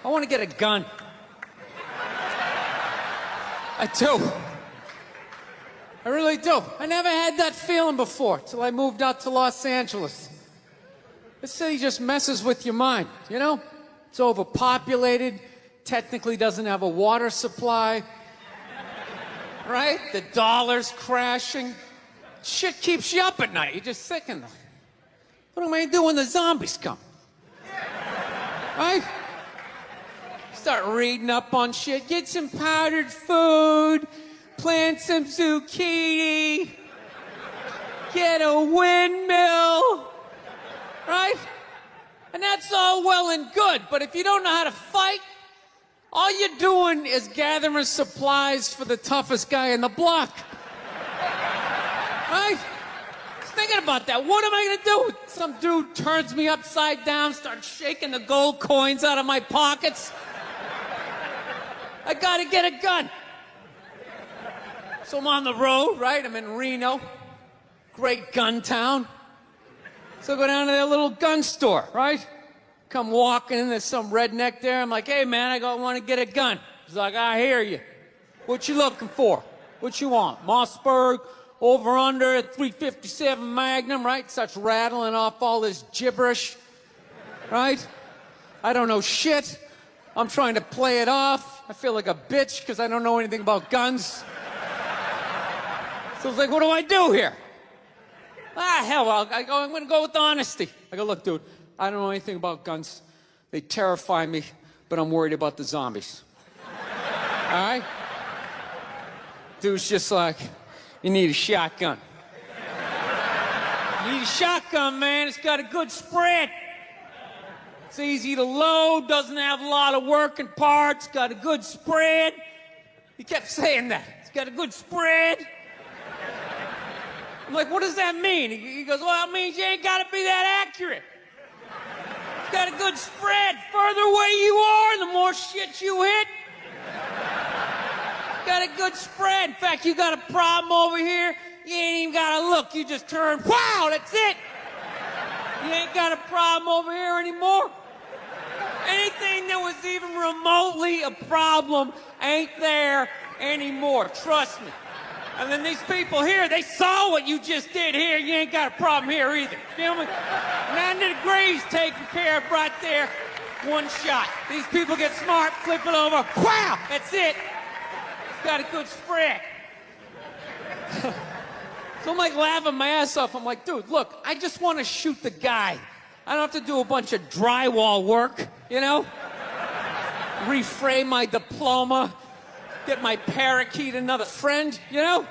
I want to get a gun. I do. I really do. I never had that feeling before till I moved out to Los Angeles. This city just messes with your mind, you know? It's overpopulated, technically doesn't have a water supply, right? The dollar's crashing. Shit keeps you up at night. You're just thinking, what am I gonna do when the zombies come? Right? Start reading up on shit. Get some powdered food. Plant some zucchini. Get a windmill. Right? And that's all well and good, but if you don't know how to fight, all you're doing is gathering supplies for the toughest guy in the block. Right? Just thinking about that. What am I gonna do? Some dude turns me upside down, starts shaking the gold coins out of my pockets. I gotta get a gun. So I'm on the road, right? I'm in Reno. Great gun town. So I go down to their little gun store, right? Come walking in, there's some redneck there. I'm like, hey man, I want to get a gun. He's like, I hear you. What you looking for? What you want? Mossberg, over under, 357 Magnum, right? Starts rattling off all this gibberish, right? I don't know shit. I'm trying to play it off. I feel like a bitch because I don't know anything about guns. So I was like, what do I do here? Hell, I'm going to go with honesty. I go, look, dude, I don't know anything about guns. They terrify me, but I'm worried about the zombies. All right? Dude's just like, you need a shotgun. You need a shotgun, man. It's got a good spread. It's easy to load, doesn't have a lot of working parts, got a good spread. He kept saying that. It's got a good spread. I'm like, what does that mean? He goes, well, it means you ain't got to be that accurate. It's got a good spread. Further away you are, the more shit you hit. It's got a good spread. In fact, you got a problem over here, you ain't even got to look. You just turn, wow, that's it. You ain't got a problem over here anymore. Anything that was even remotely a problem ain't there anymore. Trust me. And then these people here, they saw what you just did here. You ain't got a problem here either. Feel me? 90 degrees taken care of right there. One shot. These people get smart, flip it over. Wow! That's it. It's got a good spread. So I'm like laughing my ass off. I'm like, dude, look, I just want to shoot the guy. I don't have to do a bunch of drywall work, you know? Reframe my diploma. Get my parakeet another friend, you know?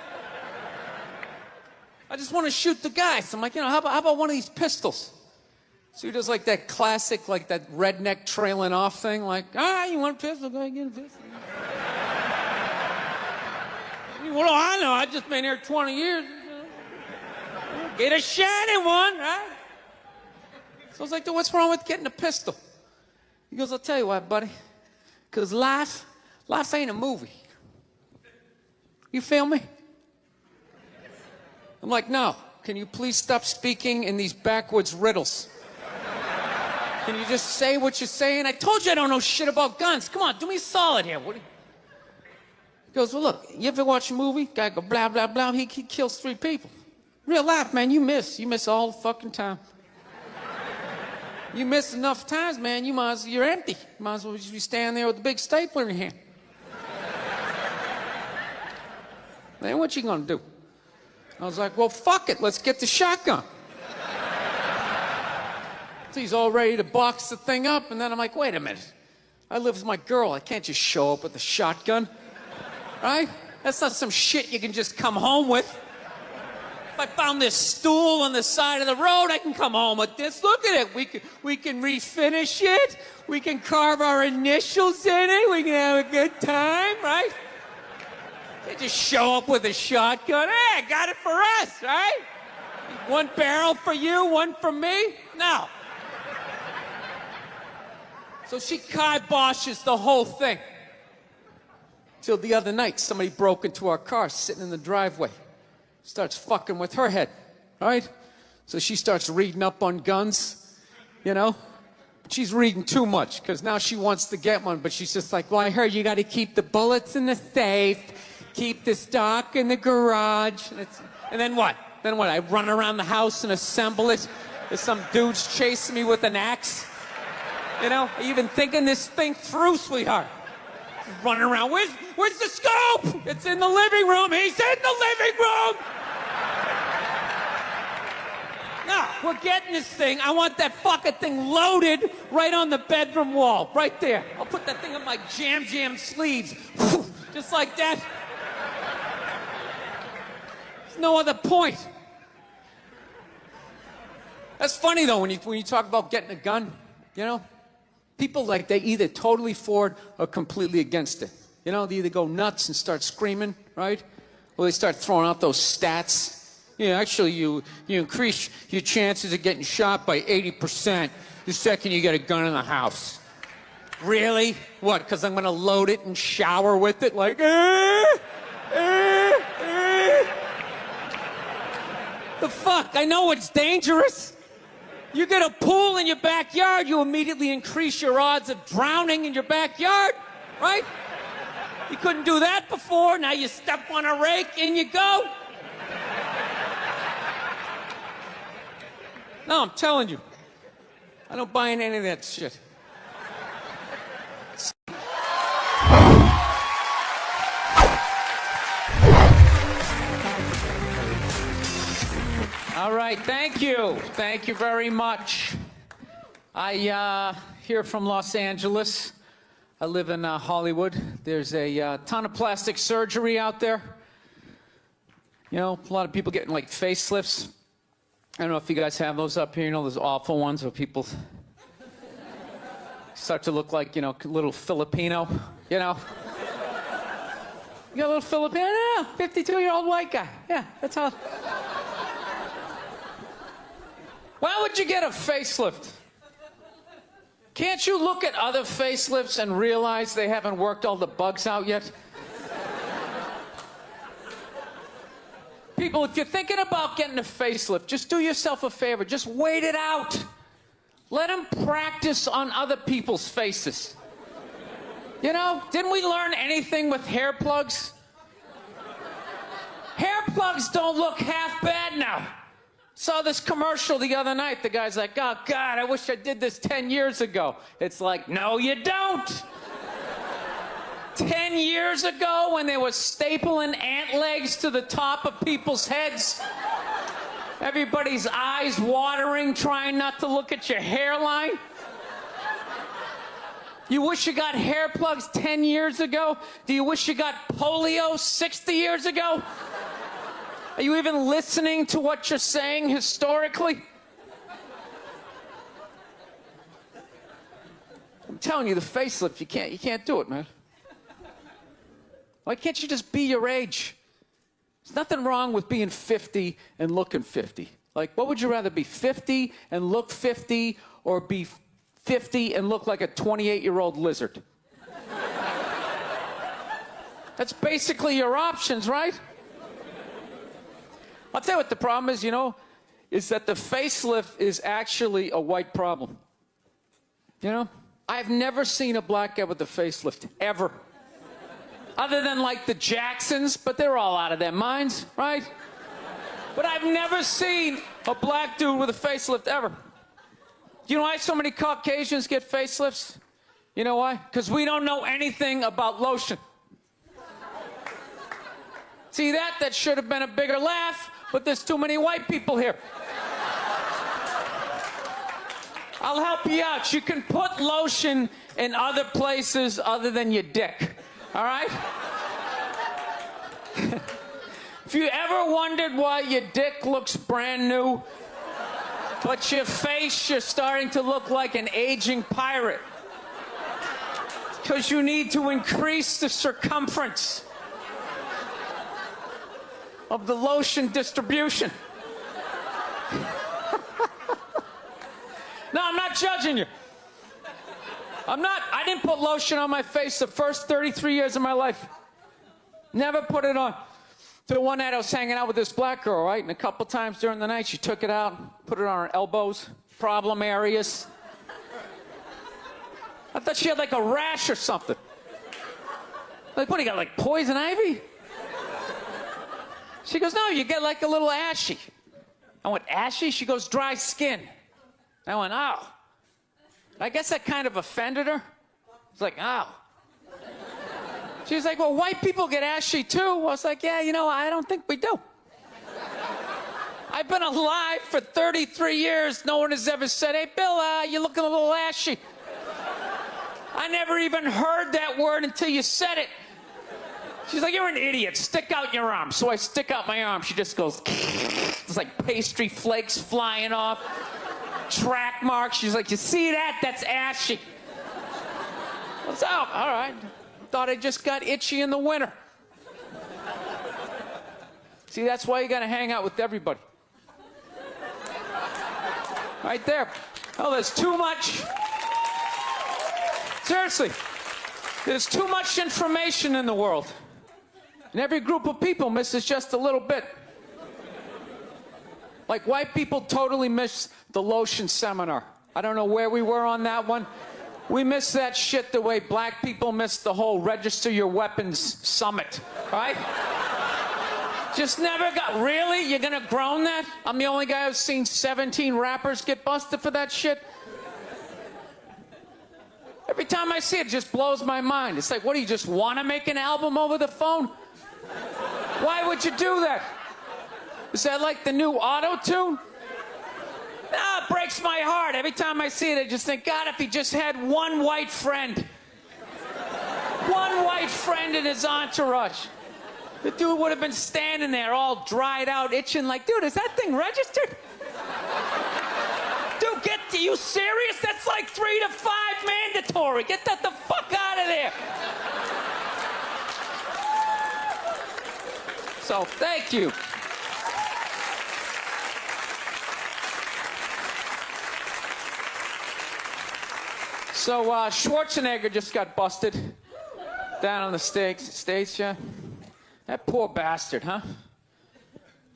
I just want to shoot the guy. So I'm like, you know, how about one of these pistols? So he does like that classic, like that redneck trailing off thing, like, you want a pistol? Go ahead, get a pistol. What do I know? I've just been here 20 years. Get a shiny one, right? So I was like, dude, what's wrong with getting a pistol? He goes, I'll tell you what, buddy. Because life ain't a movie. You feel me? I'm like, no. Can you please stop speaking in these backwoods riddles? Can you just say what you're saying? I told you I don't know shit about guns. Come on, do me a solid here. He goes, well, look, you ever watch a movie? Guy go, blah, blah, blah. He kills 3 people. Real life, man, you miss all the fucking time. You miss enough times, man, you're empty. You might as well just be standing there with a big stapler in your hand. Man, what you gonna do? I was like, well, fuck it, let's get the shotgun. So he's all ready to box the thing up, and then I'm like, wait a minute. I live with my girl, I can't just show up with a shotgun. Right? That's not some shit you can just come home with. If I found this stool on the side of the road, I can come home with this. Look at it. We can refinish it. We can carve our initials in it. We can have a good time, right? They just show up with a shotgun. Hey, I got it for us, right? One barrel for you, one for me? No. So she kiboshes the whole thing. Till the other night, somebody broke into our car sitting in the driveway. Starts fucking with her head, right? So she starts reading up on guns, you know? She's reading too much because now she wants to get one, but she's just like, well, I heard you got to keep the bullets in the safe, keep the stock in the garage. And then what? Then what? I run around the house and assemble it. There's some dudes chasing me with an axe. You know, are you even thinking this thing through, sweetheart? Running around. Where's the scope? It's in the living room. He's in the living room. No, we're getting this thing. I want that fucking thing loaded right on the bedroom wall. Right there. I'll put that thing on my jam sleeves. Just like that. There's no other point. That's funny, though, when you talk about getting a gun, you know? People, like, they either totally for it or completely against it. You know, they either go nuts and start screaming, right? Or they start throwing out those stats. Yeah, actually, you increase your chances of getting shot by 80% the second you get a gun in the house. Really? What, because I'm going to load it and shower with it? Like, The fuck? I know it's dangerous. You get a pool in your backyard, you immediately increase your odds of drowning in your backyard, right? You couldn't do that before, now you step on a rake, in you go. No, I'm telling you, I don't buy in any of that shit. All right, thank you. Thank you very much. I here from Los Angeles. I live in Hollywood. There's a ton of plastic surgery out there. You know, a lot of people getting like facelifts. I don't know if you guys have those up here. You know, those awful ones where people start to look like, you know, little Filipino, you know. You got a little Filipino? Yeah, 52-year-old white guy. Yeah, that's how. Why would you get a facelift? Can't you look at other facelifts and realize they haven't worked all the bugs out yet? People, if you're thinking about getting a facelift, just do yourself a favor. Just wait it out. Let them practice on other people's faces. You know, didn't we learn anything with hair plugs? Hair plugs don't look half bad now. Saw this commercial the other night. The guy's like, oh, God, I wish I did this 10 years ago. It's like, no, you don't. 10 years ago, when they were stapling ant legs to the top of people's heads, everybody's eyes watering, trying not to look at your hairline. You wish you got hair plugs 10 years ago? Do you wish you got polio 60 years ago? Are you even listening to what you're saying historically? I'm telling you, the facelift, you can't do it, man. Why can't you just be your age? There's nothing wrong with being 50 and looking 50. Like, what would you rather be, 50 and look 50, or be 50 and look like a 28-year-old lizard? That's basically your options, right? I'll tell you what the problem is, you know, is that the facelift is actually a white problem. You know? I've never seen a black guy with a facelift, ever. Other than, like, the Jacksons, but they're all out of their minds, right? But I've never seen a black dude with a facelift, ever. Do you know why so many Caucasians get facelifts? You know why? Because we don't know anything about lotion. See that? That should have been a bigger laugh, but there's too many white people here. I'll help you out. You can put lotion in other places other than your dick. All right? If you ever wondered why your dick looks brand new, but your face, you're starting to look like an aging pirate. Because you need to increase the circumference of the lotion distribution. No, I'm not judging you. I didn't put lotion on my face the first 33 years of my life. Never put it on. Till one night I was hanging out with this black girl, right? And a couple times during the night she took it out, put it on her elbows, problem areas. I thought she had like a rash or something. Like, what, you got like poison ivy? She goes, no, you get like a little ashy. I went, ashy? She goes, dry skin. I went, oh. I guess that kind of offended her. It's like, oh. She's like, well, white people get ashy too. I was like, yeah, you know, I don't think we do. I've been alive for 33 years. No one has ever said, hey, Bill, you're looking a little ashy. I never even heard that word until you said it. She's like, you're an idiot. Stick out your arm. So I stick out my arm. She just goes, it's like pastry flakes flying off. Track marks. She's like, you see that? That's ashy. I was out. All right. Thought I just got itchy in the winter. See, that's why you got to hang out with everybody. Right there. Oh, there's too much. Seriously. There's too much information in the world. And every group of people misses just a little bit. Like white people totally miss the lotion seminar. I don't know where we were on that one. We missed that shit the way black people missed the whole register your weapons summit, right? Just never got, really? You're gonna groan that? I'm the only guy who's seen 17 rappers get busted for that shit? Every time I see it, it just blows my mind. It's like, what, do you just want to make an album over the phone? Why would you do that? Is that like the new auto-tune? No, it breaks my heart. Every time I see it, I just think, God, if he just had one white friend. One white friend in his entourage. The dude would have been standing there all dried out, itching like, dude, is that thing registered? Dude, you serious? That's like 3 to 5 mandatory. Get that the fuck out of there. So, thank you. So, Schwarzenegger just got busted down on the States, yeah? That poor bastard, huh?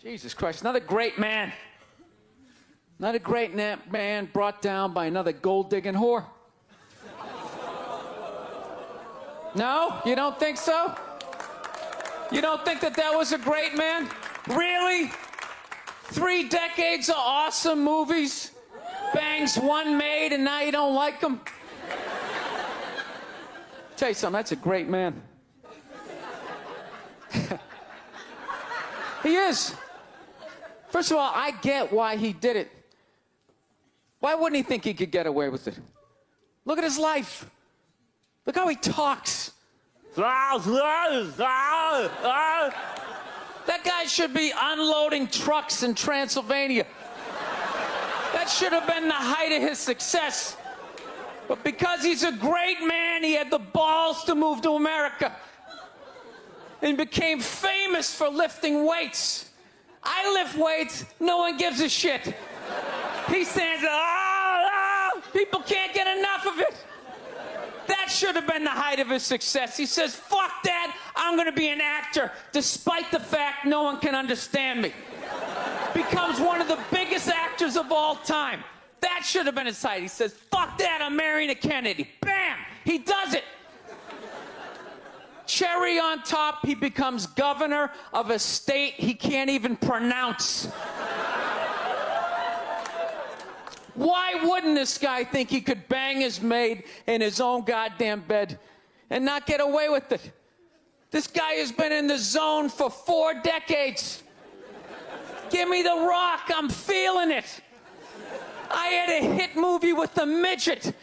Jesus Christ, another great man. Another great man brought down by another gold-digging whore. No? You don't think so? You don't think that that was a great man? Really? 3 decades of awesome movies? Bangs one made and now you don't like him? Tell you something, that's a great man. He is. First of all, I get why he did it. Why wouldn't he think he could get away with it? Look at his life. Look how he talks. That guy should be unloading trucks in Transylvania. That should have been the height of his success. But because he's a great man, he had the balls to move to America and became famous for lifting weights. I lift weights, no one gives a shit. He stands there, people can't get enough of it. That should have been the height of his success. He says, fuck that, I'm gonna be an actor, despite the fact no one can understand me. Becomes one of the biggest actors of all time. That should have been his height. He says, fuck that, I'm marrying a Kennedy. Bam! He does it. Cherry on top, he becomes governor of a state he can't even pronounce. Why wouldn't this guy think he could bang his maid in his own goddamn bed and not get away with it? This guy has been in the zone for 4 decades. Give me the rock, I'm feeling it. I had a hit movie with a midget.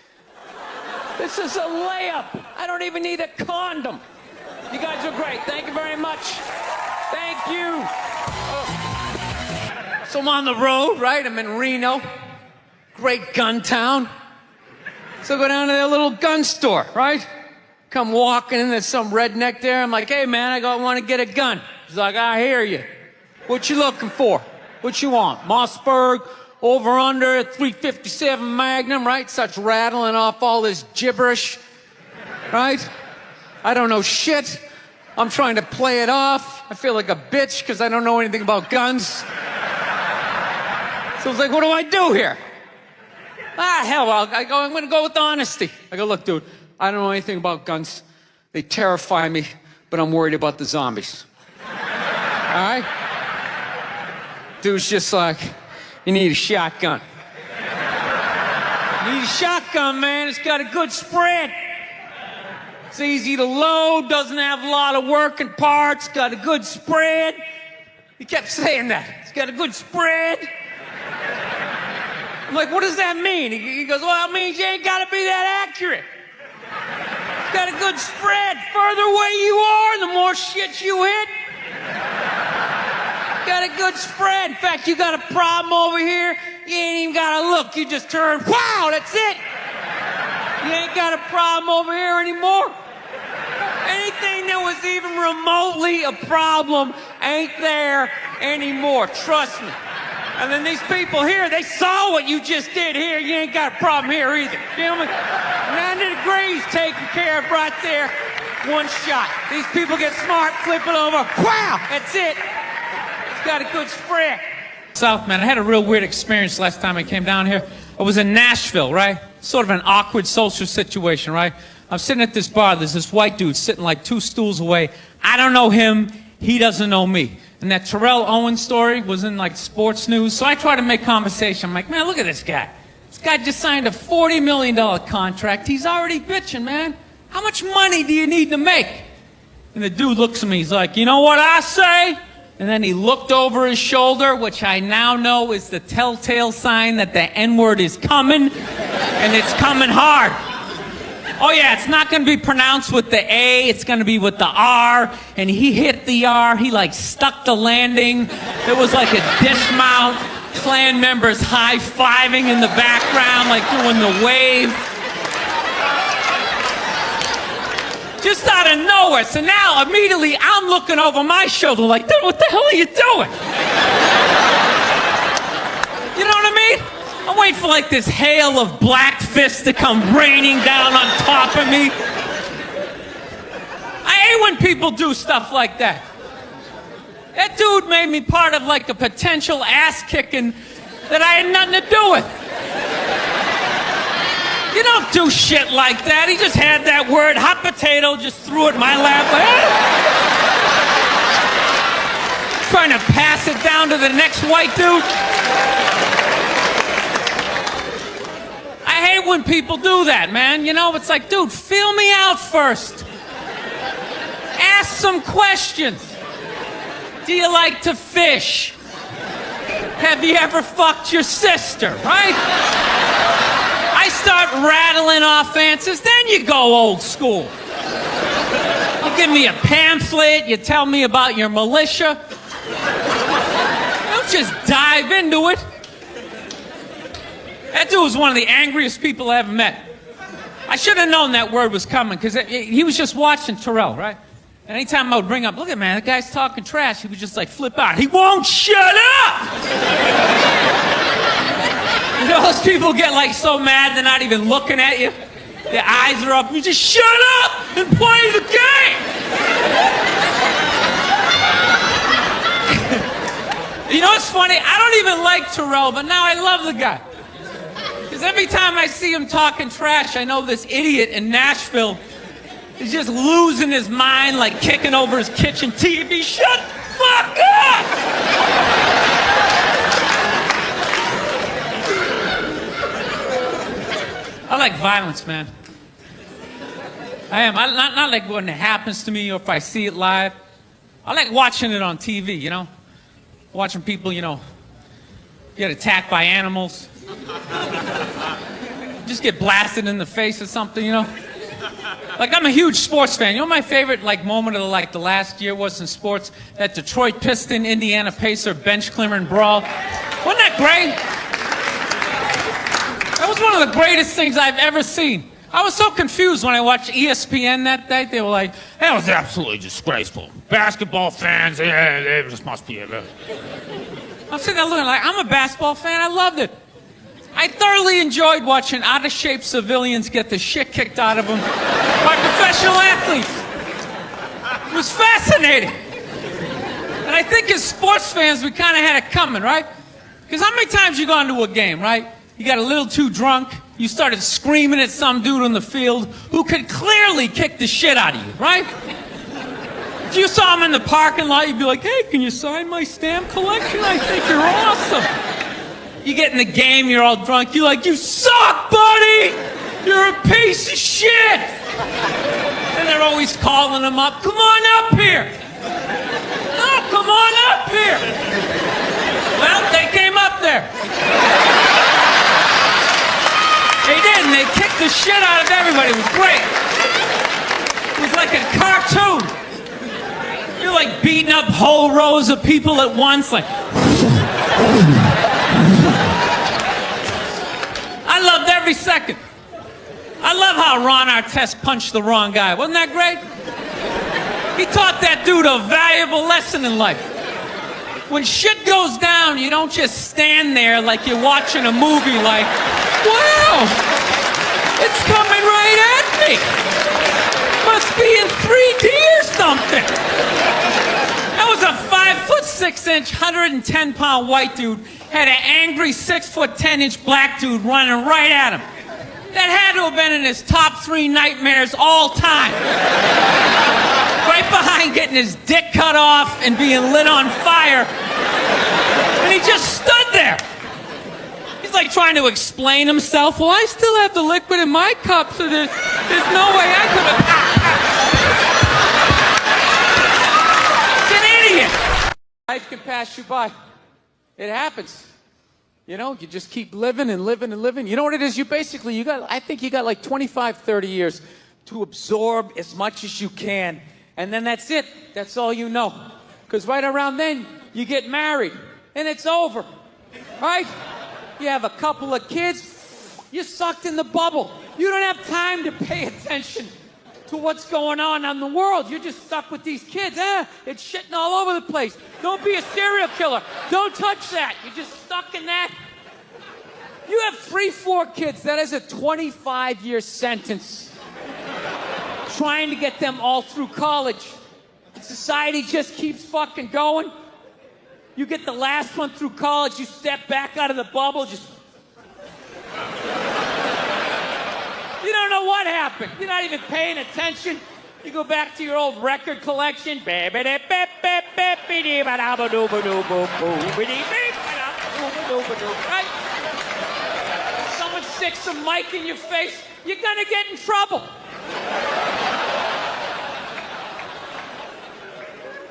This is a layup. I don't even need a condom. You guys are great. Thank you very much. Thank you. Oh. So I'm on the road, right? I'm in Reno. Great gun town. So I go down to their little gun store, right? Come walking in, there's some redneck there. I'm like, hey, man, I want to get a gun. He's like, I hear you. What you looking for? What you want? Mossberg, over under, 357 Magnum, right? Starts rattling off all this gibberish, right? I don't know shit. I'm trying to play it off. I feel like a bitch because I don't know anything about guns. So I was like, what do I do here? Hell, I'm going to go with honesty. I go, look, dude, I don't know anything about guns. They terrify me, but I'm worried about the zombies. All right? Dude's just like, you need a shotgun. You need a shotgun, man. It's got a good spread. It's easy to load, doesn't have a lot of working parts, got a good spread. He kept saying that. It's got a good spread. I'm like, what does that mean? He goes, well, it means you ain't got to be that accurate. It's got a good spread. Further away you are, the more shit you hit. It's got a good spread. In fact, you got a problem over here, you ain't even got to look. You just turn, wow, that's it. You ain't got a problem over here anymore. Anything that was even remotely a problem ain't there anymore. Trust me. And then these people here, they saw what you just did here. You ain't got a problem here either. Feel me? 90 degrees taken care of right there. One shot. These people get smart, flip it over. Wow, that's it. It's got a good spread. South, man, I had a real weird experience last time I came down here. I was in Nashville, right? Sort of an awkward social situation, right? I'm sitting at this bar. There's this white dude sitting like 2 stools away. I don't know him. He doesn't know me. And that Terrell Owens story was in like sports news. So I try to make conversation. I'm like, man, look at this guy. This guy just signed a $40 million contract. He's already bitching, man. How much money do you need to make? And the dude looks at me. He's like, you know what I say? And then he looked over his shoulder, which I now know is the telltale sign that the N-word is coming, and it's coming hard. Oh yeah, it's not going to be pronounced with the A, it's going to be with the R, and he hit the R, he like stuck the landing. It was like a dismount, Klan members high-fiving in the background, like doing the wave. Just out of nowhere. So now, immediately, I'm looking over my shoulder like, dude, what the hell are you doing? You know what I mean? I'm waiting for like this hail of black fists to come raining down on top of me. I hate when people do stuff like that. That dude made me part of like a potential ass-kicking that I had nothing to do with. You don't do shit like that. He just had that word, hot potato, just threw it in my lap. Trying to pass it down to the next white dude. I hate when people do that, man. You know, it's like, dude, feel me out first. Ask some questions. Do you like to fish? Have you ever fucked your sister, right? I start rattling off answers, then you go old school. You give me a pamphlet, you tell me about your militia. Don't just dive into it. That dude was one of the angriest people I ever met. I should have known that word was coming, because he was just watching Terrell, right? And anytime I would bring up, look at man, that guy's talking trash, he would just like flip out. He won't shut up! You know, those people get like so mad they're not even looking at you. Their eyes are up. You just shut up and play the game. You know what's funny? I don't even like Terrell, but now I love the guy. Because every time I see him talking trash, I know this idiot in Nashville is just losing his mind, like kicking over his kitchen TV. Shut the fuck up! I like violence, man. I am. Not like when it happens to me or if I see it live. I like watching it on TV, you know? Watching people, you know, get attacked by animals. Just get blasted in the face or something, you know? Like, I'm a huge sports fan. You know my favorite, like, moment of, like, the last year was in sports? That Detroit Piston, Indiana Pacer bench clearing brawl. Wasn't that great? That was one of the greatest things I've ever seen. I was so confused when I watched ESPN that day. They were like, that was absolutely disgraceful. Basketball fans, they just must be it. I'm sitting there looking like, I'm a basketball fan. I loved it. I thoroughly enjoyed watching out-of-shape civilians get the shit kicked out of them by professional athletes. It was fascinating. And I think as sports fans, we kind of had it coming, right? Because how many times you go into a game, right? You got a little too drunk. You started screaming at some dude in the field who could clearly kick the shit out of you, right? If you saw him in the parking lot, you'd be like, hey, can you sign my stamp collection? I think you're awesome. You get in the game, you're all drunk. You're like, you suck, buddy! You're a piece of shit! And they're always calling him up. Come on up here! No, come on up here! Well, they came up there. They did, and they kicked the shit out of everybody. It was great. It was like a cartoon. You're like beating up whole rows of people at once, like. I loved every second. I love how Ron Artest punched the wrong guy. Wasn't that great? He taught that dude a valuable lesson in life. When shit goes down, you don't just stand there like you're watching a movie like, wow, it's coming right at me. Must be in 3D or something. That was a 5'6", 110-pound white dude, had an angry 6'10" black dude running right at him. That had to have been in his top 3 nightmares all time. Right behind getting his dick cut off and being lit on fire. And he just stood there. He's like trying to explain himself. Well, I still have the liquid in my cup, so there's no way I could have. It's an idiot. Life can pass you by. It happens. You know, you just keep living and living and living. You know what it is? I think you got like 25, 30 years to absorb as much as you can. And then that's it. That's all you know. Because right around then, you get married. And it's over. Right? You have a couple of kids. You're sucked in the bubble. You don't have time to pay attention to what's going on in the world. You're just stuck with these kids. It's shitting all over the place. Don't be a serial killer. Don't touch that. You're just stuck in that. You have 3, 4 kids. That is a 25-year sentence. Trying to get them all through college. Society just keeps fucking going. You get the last one through college, you step back out of the bubble, just... You don't know what happened. You're not even paying attention. You go back to your old record collection. Right? Someone sticks a mic in your face, you're gonna get in trouble.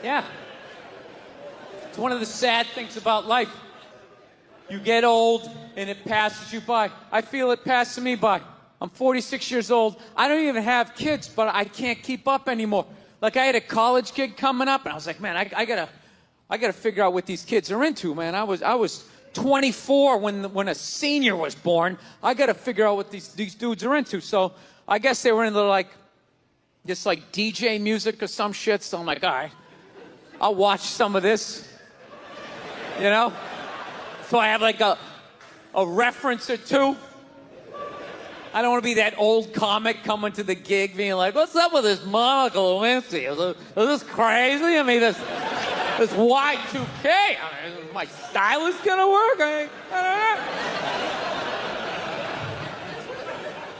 Yeah. It's one of the sad things about life. You get old and it passes you by. I feel it passing me by. I'm 46 years old. I don't even have kids, but I can't keep up anymore. Like I had a college kid coming up and I was like, man, I gotta figure out what these kids are into, man. I was 24 when a senior was born. I gotta figure out what these dudes are into. So I guess they were into like DJ music or some shit. So I'm like, all right, I'll watch some of this. You know? So I have like a reference or two. I don't want to be that old comic coming to the gig being like, what's up with this Monica Lewinsky? Is this crazy? I mean, this Y2K. I mean, is my stylist gonna work? I don't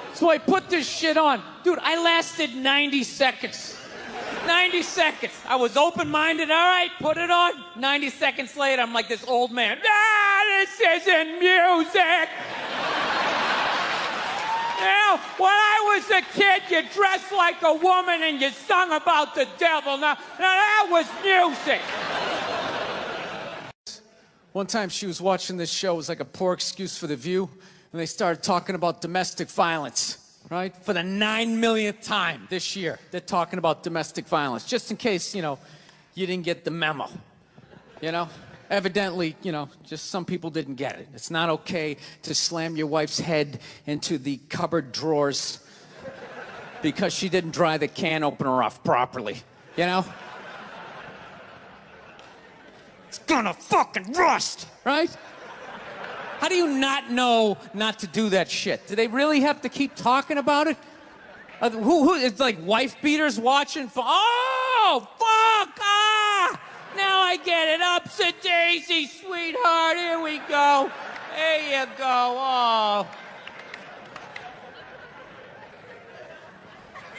know. So I put this shit on. Dude, I lasted 90 seconds. 90 seconds. I was open-minded. All right, put it on. 90 seconds later, I'm like this old man. This isn't music. Now, when I was a kid, you dressed like a woman and you sung about the devil. Now that was music. One time she was watching this show. It was like a poor excuse for The View. And they started talking about domestic violence. Right? For the 9 millionth time this year, they're talking about domestic violence. Just in case, you didn't get the memo. Evidently, just some people didn't get it. It's not okay to slam your wife's head into the cupboard drawers because she didn't dry the can opener off properly. It's gonna fucking rust, right? How do you not know not to do that shit? Do they really have to keep talking about it? It's like wife beaters watching. Oh, fuck! Ah! Now I get it. Upset daisy, sweetheart. Here we go. There you go. Oh.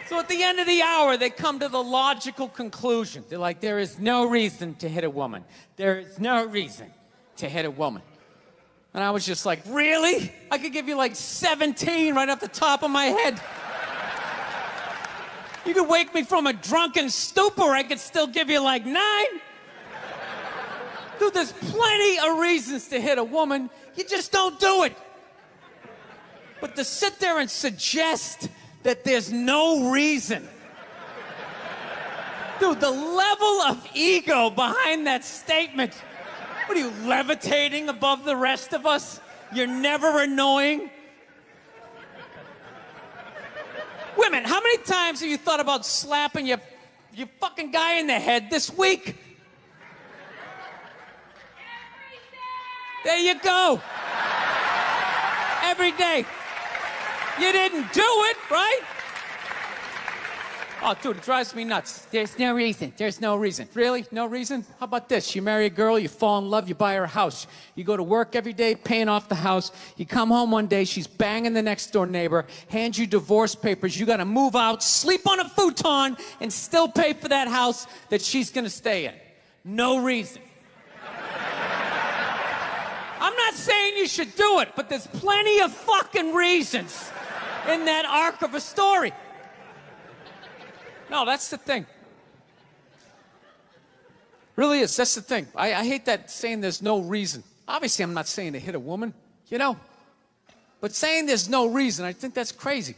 So at the end of the hour, they come to the logical conclusion. They're like, there is no reason to hit a woman. There is no reason to hit a woman. And I was just like, really? I could give you like 17 right off the top of my head. You could wake me from a drunken stupor, I could still give you like 9. Dude, there's plenty of reasons to hit a woman. You just don't do it. But to sit there and suggest that there's no reason. Dude, the level of ego behind that statement. What are you, levitating above the rest of us? You're never annoying? Women, how many times have you thought about slapping your fucking guy in the head this week? There you go. Every day. You didn't do it, right? Oh, dude, it drives me nuts. There's no reason. There's no reason. Really? No reason? How about this? You marry a girl, you fall in love, you buy her a house. You go to work every day, paying off the house. You come home one day, she's banging the next door neighbor, hands you divorce papers. You got to move out, sleep on a futon, and still pay for that house that she's going to stay in. No reason. I'm not saying you should do it, but there's plenty of fucking reasons in that arc of a story. No, that's the thing. Really is. That's the thing. I hate that saying there's no reason. Obviously, I'm not saying to hit a woman, you know? But saying there's no reason, I think that's crazy.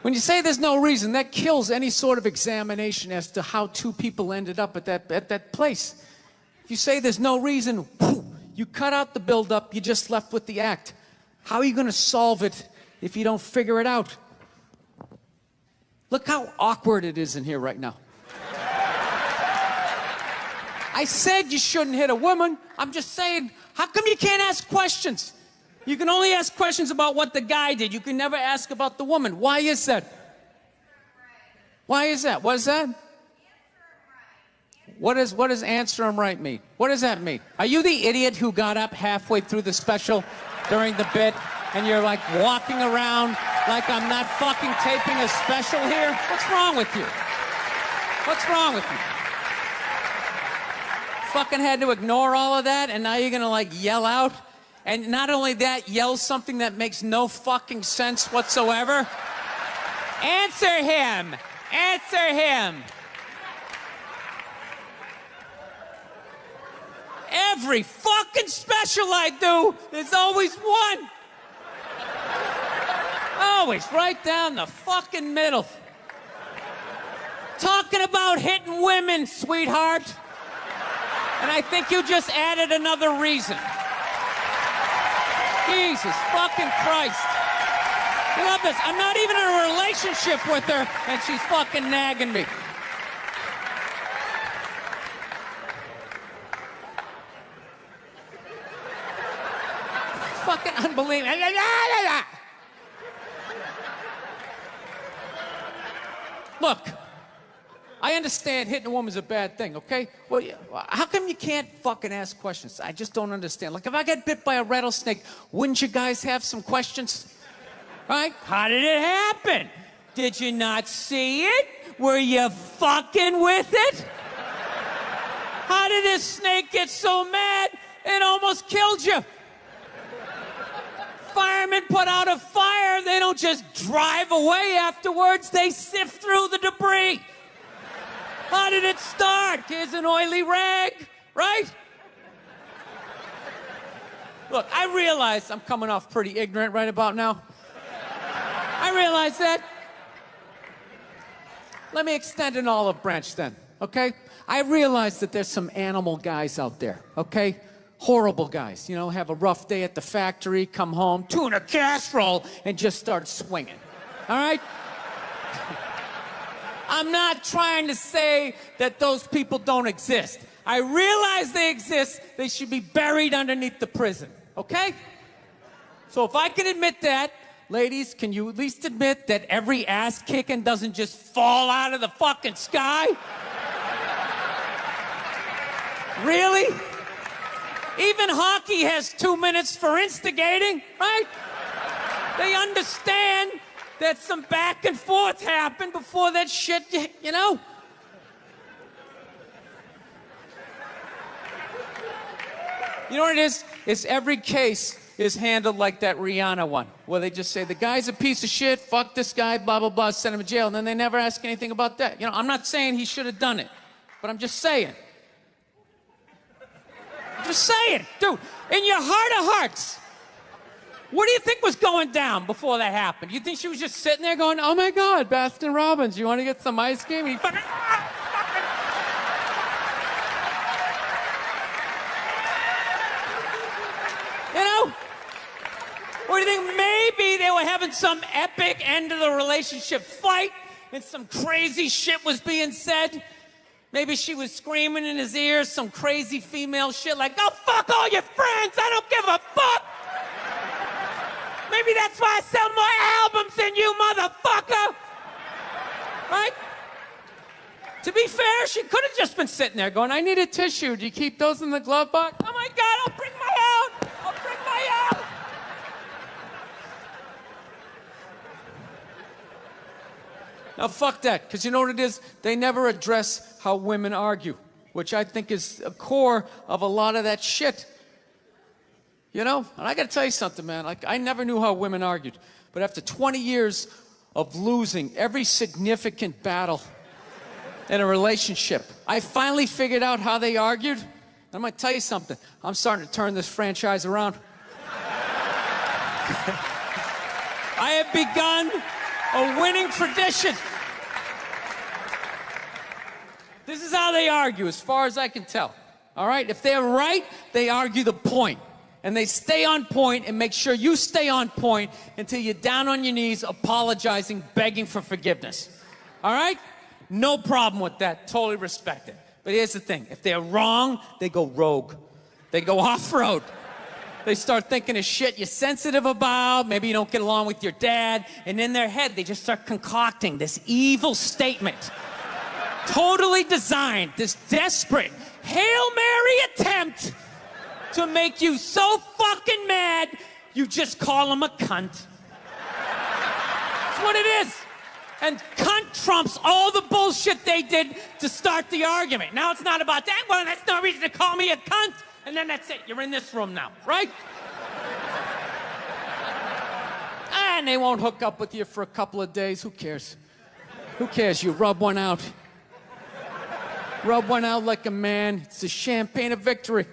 When you say there's no reason, that kills any sort of examination as to how two people ended up at that place. If you say there's no reason, you cut out the build-up, you're just left with the act. How are you going to solve it if you don't figure it out? Look how awkward it is in here right now. I said you shouldn't hit a woman. I'm just saying, how come you can't ask questions? You can only ask questions about what the guy did. You can never ask about the woman. Why is that? Why is that? What is that? What does answer him right mean? What does that mean? Are you the idiot who got up halfway through the special during the bit and you're like walking around like I'm not fucking taping a special here? What's wrong with you? What's wrong with you? Fucking had to ignore all of that and now you're gonna like yell out? And not only that, yell something that makes no fucking sense whatsoever? Answer him! Answer him! Every fucking special I do, there's always one. Always right down the fucking middle. Talking about hitting women, sweetheart. And I think you just added another reason. Jesus fucking Christ. I love this. I'm not even in a relationship with her, and she's fucking nagging me. Fucking unbelievable. Look, I understand hitting a woman's a bad thing, okay? Well, how come you can't fucking ask questions? I just don't understand. Like, if I get bit by a rattlesnake, wouldn't you guys have some questions? Right? How did it happen? Did you not see it? Were you fucking with it? How did this snake get so mad it almost killed you? Firemen put out a fire, they don't just drive away afterwards, they sift through the debris. How did it start? Here's an oily rag, right? Look, I realize I'm coming off pretty ignorant right about now. I realize that. Let me extend an olive branch then, okay? I realize that there's some animal guys out there, okay? Horrible guys, you know, have a rough day at the factory, come home, tuna casserole, and just start swinging, all right? I'm not trying to say that those people don't exist. I realize they exist. They should be buried underneath the prison, okay? So if I can admit that, ladies, can you at least admit that every ass kicking doesn't just fall out of the fucking sky? Really? Even hockey has 2 minutes for instigating, right? They understand that some back and forth happened before that shit, you know? You know what it is? It's every case is handled like that Rihanna one, where they just say, the guy's a piece of shit, fuck this guy, blah, blah, blah, send him to jail, and then they never ask anything about that. You know, I'm not saying he should have done it, but I'm just saying. I'm just saying, dude, in your heart of hearts, what do you think was going down before that happened? You think she was just sitting there going, oh my God, Baskin Robbins, you want to get some ice cream? And he fucking, you know? Or do you think maybe they were having some epic end of the relationship fight and some crazy shit was being said? Maybe she was screaming in his ears some crazy female shit like, go fuck all your friends, I don't give a fuck! Maybe that's why I sell more albums than you, motherfucker! Right? To be fair, she could have just been sitting there going, I need a tissue. Do you keep those in the glove box? Oh my God, I'll bring my out! I'll bring my out! Now, fuck that, because you know what it is? They never address how women argue, which I think is a core of a lot of that shit. You know? And I gotta tell you something, man. Like, I never knew how women argued. But after 20 years of losing every significant battle in a relationship, I finally figured out how they argued. I'm gonna tell you something. I'm starting to turn this franchise around. I have begun a winning tradition. This is how they argue, as far as I can tell. All right? If they're right, they argue the point. And they stay on point and make sure you stay on point until you're down on your knees, apologizing, begging for forgiveness. All right? No problem with that. Totally respect it. But here's the thing. If they're wrong, they go rogue. They go off-road. They start thinking of shit you're sensitive about. Maybe you don't get along with your dad. And in their head, they just start concocting this evil statement. Totally designed, this desperate Hail Mary attempt to make you so fucking mad, you just call him a cunt. That's what it is. And cunt trumps all the bullshit they did to start the argument. Now it's not about that. Well, that's no reason to call me a cunt. And then that's it. You're in this room now, right? And they won't hook up with you for a couple of days. Who cares? Who cares? You rub one out. Rub one out like a man. It's the champagne of victory.